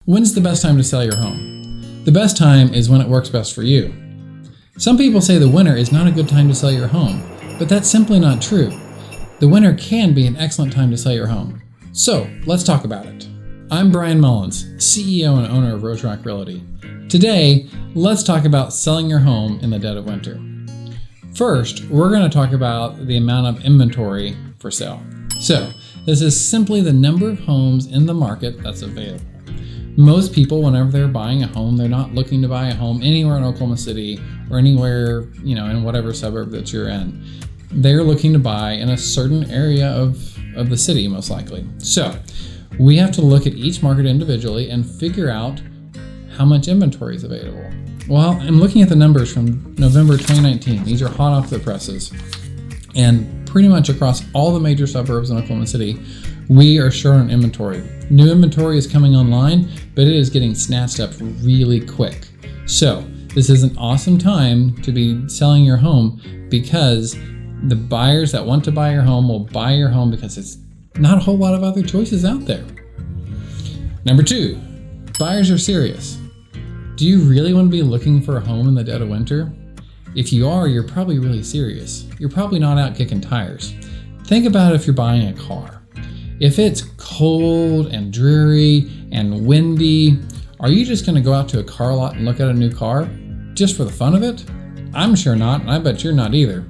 When's the best time to sell your home? The best time is when it works best for you. Some people say the winter is not a good time to sell your home, but that's simply not true. The winter can be an excellent time to sell your home. So let's talk about it. I'm Brian Mullins, CEO and owner of Rose Rock Realty. Today, let's talk about selling your home in the dead of winter. First, we're going to talk about the amount of inventory for sale. So, this is simply the number of homes in the market that's available. Most people, whenever they're buying a home, they're not looking to buy a home anywhere in Oklahoma City or anywhere, in whatever suburb that you're in. They're looking to buy in a certain area of the city, most likely. So, we have to look at each market individually and figure out how much inventory is available. Well, I'm looking at the numbers from November 2019. These are hot off the presses. And pretty much across all the major suburbs in Oklahoma City, we are short on inventory. New inventory is coming online, but it is getting snatched up really quick. So this is an awesome time to be selling your home because the buyers that want to buy your home will buy your home because it's not a whole lot of other choices out there. Number 2, buyers are serious. Do you really want to be looking for a home in the dead of winter? If you are, you're probably really serious. You're probably not out kicking tires. Think about if you're buying a car. If it's cold and dreary and windy, are you just going to go out to a car lot and look at a new car just for the fun of it? I'm sure not, and I bet you're not either.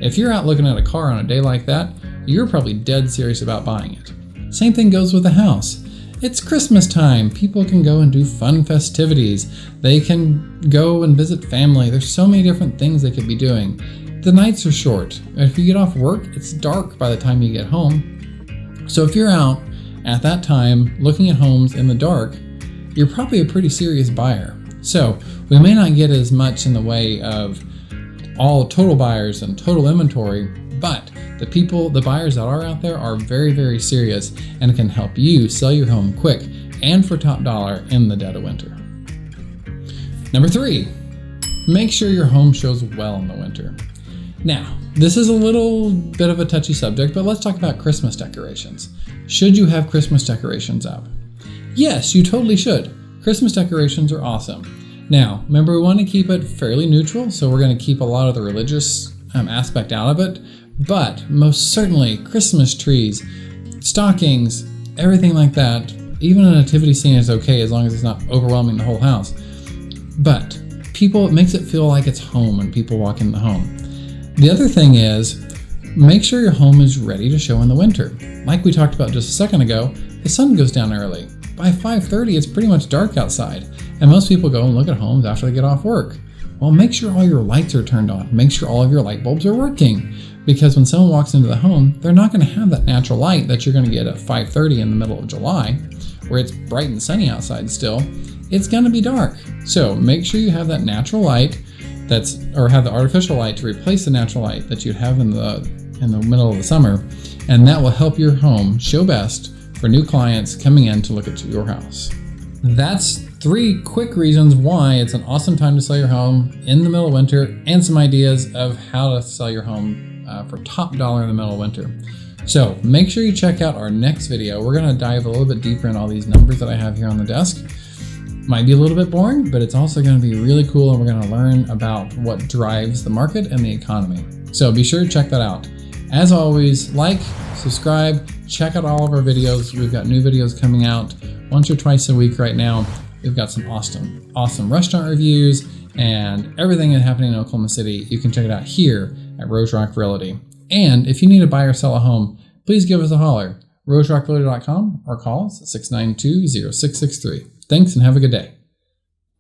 If you're out looking at a car on a day like that, you're probably dead serious about buying it. Same thing goes with a house. It's Christmas time. People can go and do fun festivities. They can go and visit family. There's so many different things they could be doing. The nights are short. If you get off work, it's dark by the time you get home. So if you're out at that time looking at homes in the dark, you're probably a pretty serious buyer. So we may not get as much in the way of all total buyers and total inventory, but the buyers that are out there are very, very serious and can help you sell your home quick and for top dollar in the dead of winter. Number 3, make sure your home shows well in the winter. Now, this is a little bit of a touchy subject, but let's talk about Christmas decorations. Should you have Christmas decorations up? Yes, you totally should. Christmas decorations are awesome. Now, remember, we want to keep it fairly neutral, so we're going to keep a lot of the religious aspect out of it, but most certainly Christmas trees, stockings, everything like that, even a nativity scene is okay as long as it's not overwhelming the whole house. But it makes it feel like it's home when people walk in the home. The other thing is, make sure your home is ready to show in the winter. Like we talked about just a second ago, the sun goes down early. By 5:30, it's pretty much dark outside, and most people go and look at homes after they get off work. Well, make sure all your lights are turned on. Make sure all of your light bulbs are working, because when someone walks into the home, they're not going to have that natural light that you're going to get at 5:30 in the middle of July, where it's bright and sunny outside still. It's going to be dark. So make sure you have that natural light or have the artificial light to replace the natural light that you'd have in the middle of the summer, and that will help your home show best for new clients coming in to look at your house. That's 3 quick reasons why it's an awesome time to sell your home in the middle of winter, and some ideas of how to sell your home for top dollar in the middle of winter. So make sure you check out our next video. We're going to dive a little bit deeper in all these numbers that I have here on the desk. Might be a little bit boring, but it's also going to be really cool, and we're going to learn about what drives the market and the economy. So be sure to check that out. As always, like, subscribe, check out all of our videos. We've got new videos coming out once or twice a week right now. We've got some awesome restaurant reviews and everything that's happening in Oklahoma City. You can check it out here at Rose Rock Realty. And if you need to buy or sell a home, please give us a holler. roserockrealty.com or call us at 692-0663. Thanks and have a good day.